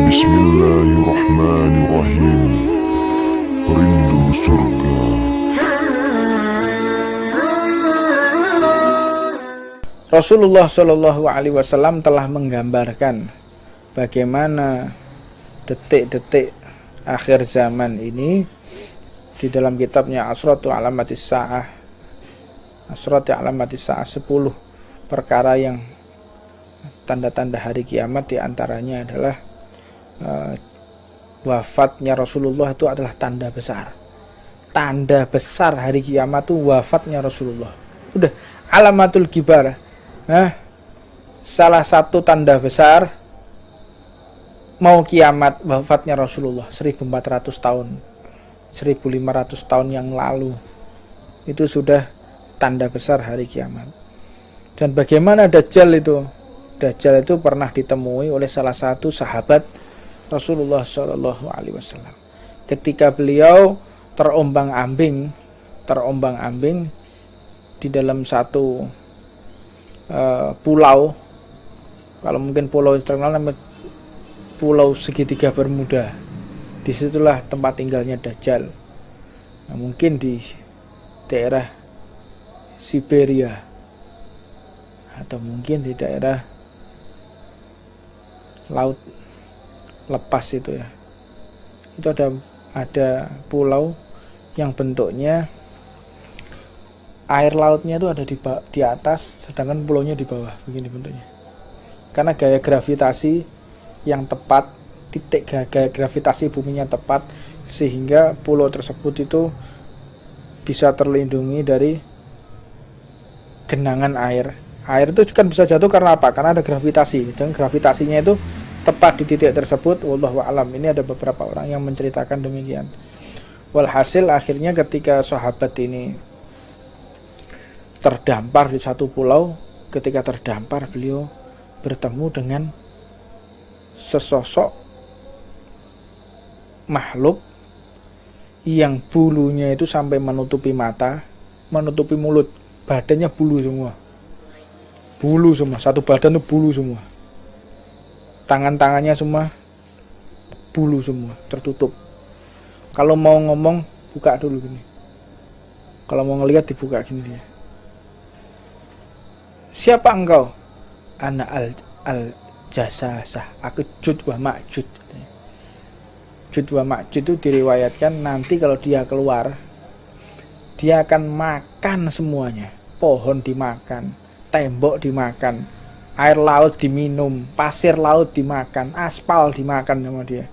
Bismillahirrahmanirrahim. Rindu surga. Rasulullah Shallallahu Alaihi Wasallam telah menggambarkan bagaimana detik-detik akhir zaman ini di dalam kitabnya Asratu Alamatis Sa'ah. Asratu Alamatis Sa'ah, 10 perkara yang tanda-tanda hari kiamat. Di antaranya adalah wafatnya Rasulullah. Itu adalah tanda besar. Tanda besar hari kiamat itu wafatnya Rasulullah. Udah, alamatul kibar. Salah satu tanda besar mau kiamat wafatnya Rasulullah 1400 tahun 1500 tahun yang lalu. Itu sudah tanda besar hari kiamat. Dan bagaimana Dajjal itu? Dajjal itu pernah ditemui oleh salah satu sahabat Rasulullah Shallallahu Alaihi Wasallam. Ketika beliau terombang-ambing di dalam satu pulau, kalau mungkin pulau terkenal namanya Pulau Segitiga Bermuda. Disitulah tempat tinggalnya Dajjal. Nah, mungkin di daerah Siberia atau mungkin di daerah laut lepas itu ya. Itu ada pulau yang bentuknya air lautnya itu ada di atas, sedangkan pulaunya di bawah, begini bentuknya. Karena gaya gravitasi yang tepat, titik gaya gravitasi buminya tepat, sehingga pulau tersebut itu bisa terlindungi dari genangan air. Air itu kan bisa jatuh karena apa? Karena ada gravitasi, dan gravitasinya itu tepat di titik tersebut. Wallahu a'lam. Ini ada beberapa orang yang menceritakan demikian. Walhasil akhirnya ketika sahabat ini terdampar di satu pulau, ketika terdampar beliau bertemu dengan sesosok makhluk yang bulunya itu sampai menutupi mata, menutupi mulut, badannya bulu semua, satu badan itu bulu semua, tangan-tangannya semua bulu semua, tertutup. Kalau mau ngomong buka dulu gini, kalau mau ngelihat dibuka gini dia. Siapa engkau? Ana al-jasasah, aku Jud wa Ma'jud. Jud wa Ma'jud itu diriwayatkan nanti kalau dia keluar, dia akan makan semuanya. Pohon dimakan, tembok dimakan, air laut diminum, pasir laut dimakan, aspal dimakan sama dia.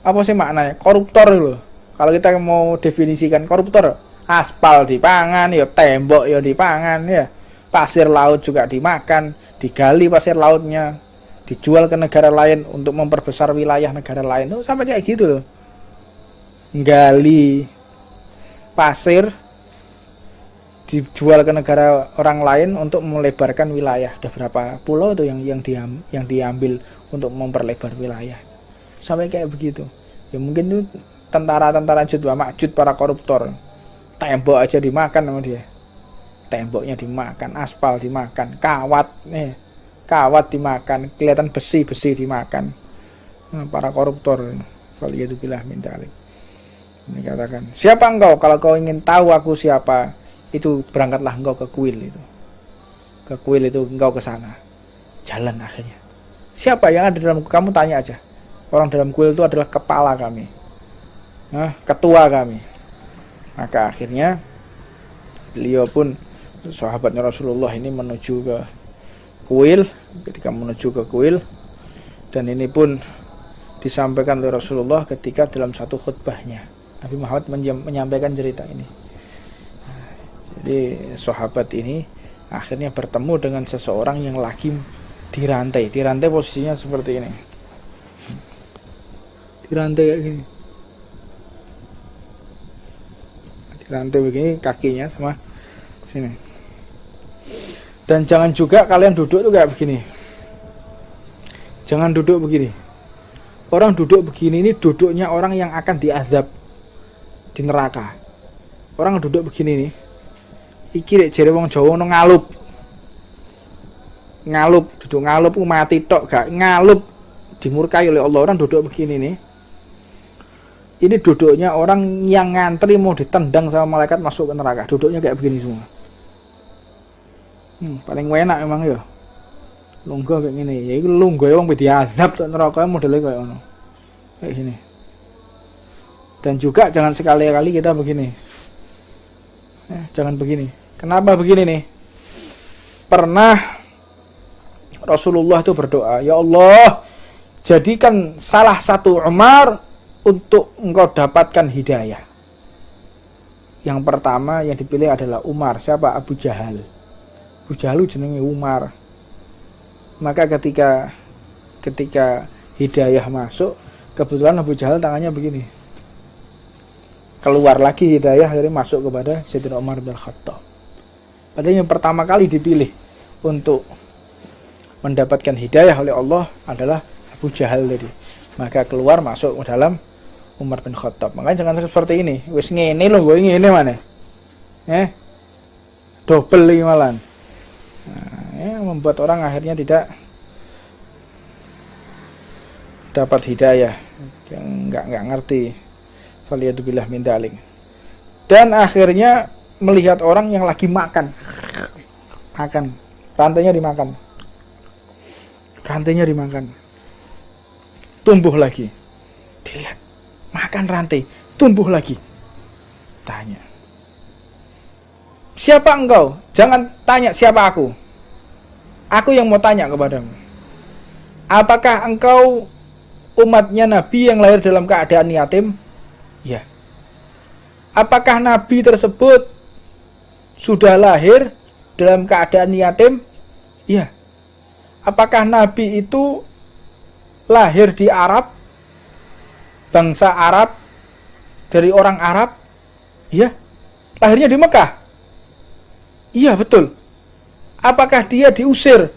Apa sih maknanya? Koruptor loh. Kalau kita mau definisikan koruptor, aspal dipangan, ya tembok ya dipangan, ya pasir laut juga dimakan, digali pasir lautnya, dijual ke negara lain untuk memperbesar wilayah negara lain. Tuh sampai kayak gitu loh. Gali pasir dijual ke negara orang lain untuk melebarkan wilayah. Ada berapa pulau tuh yang diambil untuk memperlebar wilayah. Sampai kayak begitu. Ya mungkin tuh tentara-tentara Jud wa Ma'jud, para koruptor. Tembok aja dimakan sama dia. Temboknya dimakan, aspal dimakan, kawat dimakan, kelihatan besi dimakan. Para koruptor. Waliyadzubillah min dzalik. Ini katakan, siapa engkau? Kalau kau ingin tahu aku siapa, itu berangkatlah engkau ke kuil itu. Ke kuil itu engkau ke sana. Jalan akhirnya. Siapa yang ada dalam kamu, tanya aja. Orang dalam kuil itu adalah kepala kami. Ketua kami. Maka akhirnya beliau pun, sahabatnya Rasulullah ini menuju ke kuil. Ketika menuju ke kuil, dan ini pun disampaikan oleh Rasulullah ketika dalam satu khutbahnya. Nabi Muhammad menyampaikan cerita ini. Jadi sahabat ini akhirnya bertemu dengan seseorang yang lagi dirantai. Dirantai posisinya seperti ini. Dirantai kayak gini. Dirantai begini kakinya sama sini. Dan jangan juga kalian duduk tuh kayak begini. Jangan duduk begini. Orang duduk begini ini duduknya orang yang akan diazab di neraka. Orang duduk begini nih, iki lek jere wong Jawa ono ngalup, duduk ngalup mati tok gak ngalup dimurkai oleh Allah, orang duduk begini nih. Ini duduknya orang yang ngantri mau ditendang sama malaikat masuk ke neraka. Duduknya kayak begini semua. Paling enak emang ya. Lungguh kayak gini. Ya itu lungguh ya, orang diazab ke neraka modelnya kayak ono. Kayak gini. Dan juga jangan sekali-kali kita begini. Jangan begini. Kenapa begini nih? Pernah Rasulullah itu berdoa, ya Allah, jadikan salah satu Umar untuk engkau dapatkan hidayah. Yang pertama yang dipilih adalah Umar. Siapa? Abu Jahal. Abu Jahal jenenge Umar. Maka ketika hidayah masuk, kebetulan Abu Jahal tangannya begini. Keluar lagi hidayah, akhirnya masuk kepada Sayyidina Umar bin Khattab. Padahal yang pertama kali dipilih untuk mendapatkan hidayah oleh Allah adalah Abu Jahal tadi. Maka keluar masuk ke dalam Umar bin Khattab. Makanya jangan seperti ini. Wis ngene lho, gue ngene mana? Double lagi malan. Membuat orang akhirnya tidak dapat hidayah, yang enggak ngerti. Faliyadzubillah min dzalik. Dan akhirnya melihat orang yang lagi makan, rantainya dimakan, tumbuh lagi, dilihat, makan rantai, tumbuh lagi, tanya, siapa engkau? Jangan tanya siapa aku yang mau tanya kepadamu, apakah engkau umatnya Nabi yang lahir dalam keadaan yatim? Ya. Apakah Nabi tersebut sudah lahir dalam keadaan yatim? Ya. Apakah Nabi itu lahir di Arab, bangsa Arab, dari orang Arab? Ya. Lahirnya di Mekah? Iya, betul. Apakah dia diusir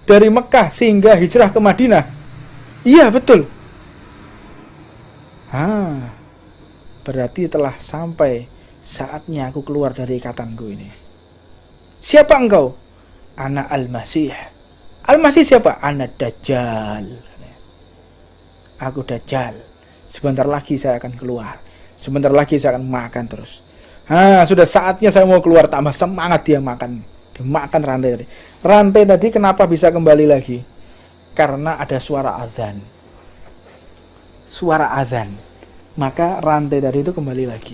dari Mekah sehingga hijrah ke Madinah? Iya, betul. Berarti telah sampai saatnya aku keluar dari ikatanku ini. Siapa engkau? Ana Al-Masih. Al-Masih siapa? Ana Dajjal. Aku Dajjal. Sebentar lagi saya akan keluar. Sebentar lagi saya akan makan terus. Sudah saatnya saya mau keluar. Tambah semangat dia makan. Dimakan rantai tadi. Rantai tadi kenapa bisa kembali lagi? Karena ada suara azan. Suara azan. Maka rantai tadi itu kembali lagi.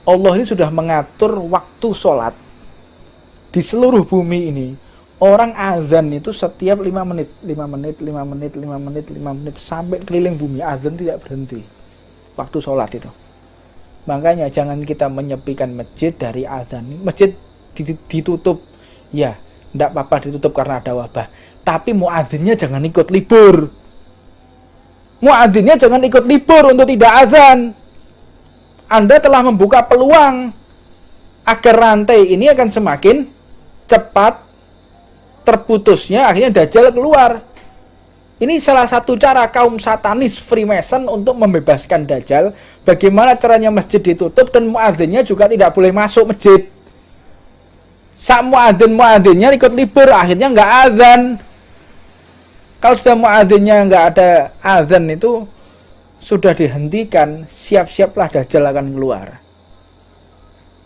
Allah ini sudah mengatur waktu sholat di seluruh bumi ini. Orang azan itu setiap 5 menit sampai keliling bumi. Azan tidak berhenti waktu sholat itu. Makanya jangan kita menyepikan masjid dari azan. Masjid ditutup, ya tidak apa-apa ditutup karena ada wabah. Tapi muadzinnya jangan ikut libur. Muadzinnya jangan ikut libur untuk tidak azan. Anda telah membuka peluang agar rantai ini akan semakin cepat terputusnya, akhirnya Dajjal keluar. Ini salah satu cara kaum satanis Freemason untuk membebaskan Dajjal. Bagaimana caranya masjid ditutup dan muadzinnya juga tidak boleh masuk masjid. Sak muadzinnya ikut libur, akhirnya nggak azan. Kalau sudah muadzinnya nggak ada azan itu sudah dihentikan, siap-siaplah Dajjal akan keluar.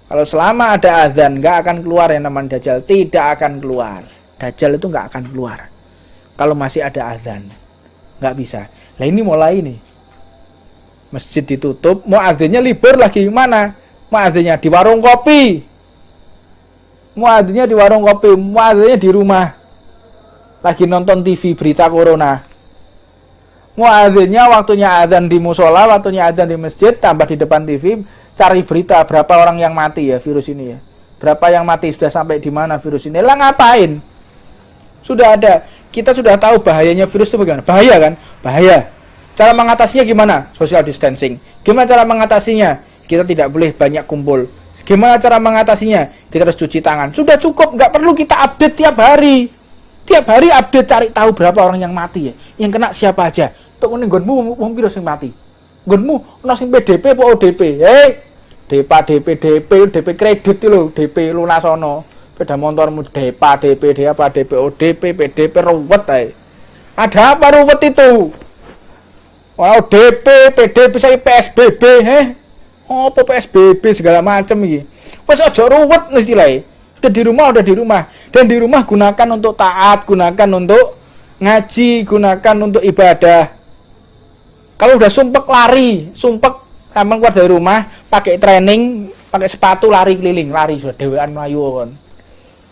Kalau selama ada azan nggak akan keluar yang namanya Dajjal, tidak akan keluar. Dajjal itu nggak akan keluar kalau masih ada azan, nggak bisa. Nah ini mulai nih, masjid ditutup, muadzinnya libur lagi mana? Muadzinnya di warung kopi, muadzinnya di rumah. Lagi nonton TV berita corona. Muadzinnya waktunya azan di musola, waktunya azan di masjid, tambah di depan TV cari berita berapa orang yang mati ya virus ini ya. Berapa yang mati, sudah sampai di mana virus ini. Lah ngapain? Sudah ada. Kita sudah tahu bahayanya virus itu bagaimana? Bahaya kan? Bahaya. Cara mengatasinya gimana? Social distancing. Gimana cara mengatasinya? Kita tidak boleh banyak kumpul. Gimana cara mengatasinya? Kita harus cuci tangan. Sudah cukup, nggak perlu kita update tiap hari. Tiap hari update cari tahu berapa orang yang mati ya. Yang kena siapa aja. Tok ngene nggonmu wong piro sing mati. Nggonmu ana sing PDP apa ODP? DP kredit lho, DP lunasono. Sepeda motormu DP, DP ODP, PDP ruwet ae. Ada apa ruwet itu? Wow, DP, PDP, saya PSBB, apa PSBB segala macam iki. Wes aja ruwet istilahnya. Udah di rumah. Dan di rumah gunakan untuk taat, gunakan untuk ngaji, gunakan untuk ibadah. Kalau udah sumpek lari, sumpek sampean keluar dari rumah, pakai training, pakai sepatu lari keliling, lari sudah dewean melayu kan.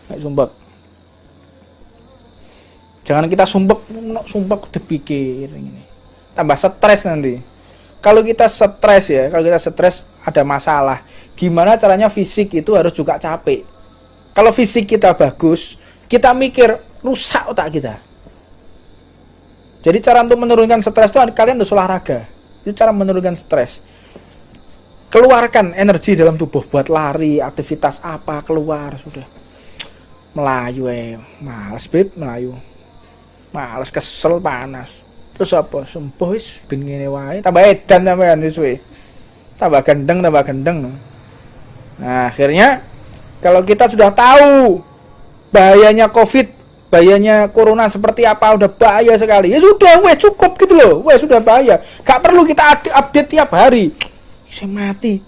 Kayak sumpek. Jangan kita sumpek dipikir ini. Tambah stres nanti. Kalau kita stres ada masalah. Gimana caranya fisik itu harus juga capek. Kalau fisik kita bagus, kita mikir rusak otak kita. Jadi cara untuk menurunkan stres itu kalian harus olahraga. Itu cara menurunkan stres. Keluarkan energi dalam tubuh buat lari, aktivitas apa keluar sudah. Melayu males melayu. Males, kesel, panas. Terus apa? Sembuh wis ben ngene wae, tambah edan sampean wis we. Tambah gendeng. Nah, akhirnya kalau kita sudah tahu bahayanya Covid, bahayanya corona seperti apa, udah bahaya sekali. Ya sudah, wes cukup gitu loh. Wes sudah bahaya. Gak perlu kita update tiap hari. Saya mati.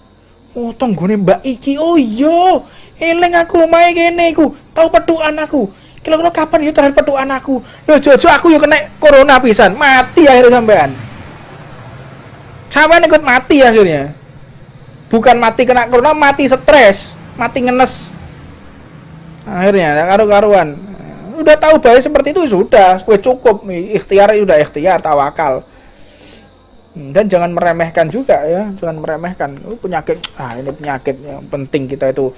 Oh, tonggone Mbak iki. Oh iya, eling aku omahe kene iku. Tahu petukan aku. Kira-kira kapan ya terakhir petukan aku? Loh, jojo aku yo kena corona pisan. Mati akhirnya sampean. Sampean ikut mati akhirnya. Bukan mati kena corona, mati stres, mati ngenes. Akhirnya karu-karuan. Udah tahu bahaya seperti itu sudah, cukup. Ikhtiar sudah ikhtiar, tawakal. Dan jangan meremehkan juga ya, jangan meremehkan. Penyakit, ini penyakit yang penting kita itu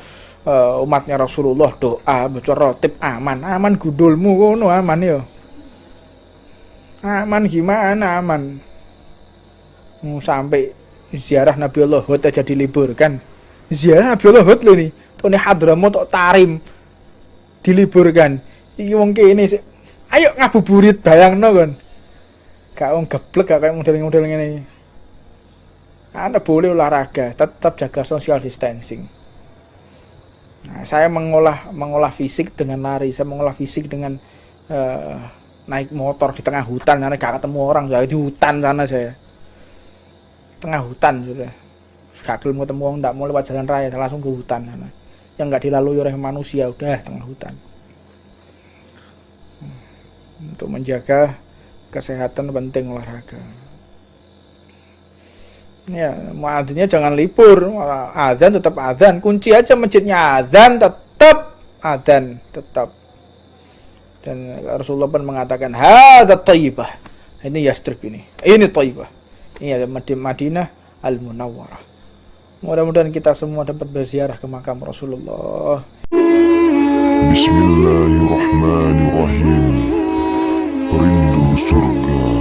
umatnya Rasulullah doa baca rotib aman gudulmu kono aman yo. Aman gimana aman? Sampai ziarah Nabiullah Hud aja diliburkan. Ziarah Nabiullah Hud lho nih. Tuh Hadramaut tok Tarim diliburkan. Iki wong kene ayo ngabuburit bayangno kon. Gak wong geblek gak kayak model-model ngene iki. Anda boleh olahraga, tetap jaga social distancing. Nah, saya mengolah fisik dengan lari, saya mengolah fisik dengan naik motor di tengah hutan, karena gak ketemu orang, saya di hutan sana saya. Tengah hutan sudah. Gak belum ketemu orang, gak mau lewat jalan raya, saya langsung ke hutan sana. Yang gak dilalui oleh manusia, udah tengah hutan. Untuk menjaga kesehatan penting olahraga. Ya, muadzinnya jangan libur. Adzan tetap adzan. Kunci aja masjidnya adzan tetap. Dan Rasulullah pun mengatakan hadza thayyibah. Ini Yastrib ini. Ini Thayyibah. Ini ada Madinah Al-Munawwarah. Mudah-mudahan kita semua dapat berziarah ke makam Rasulullah. Bismillahirrahmanirrahim. Rindu surga.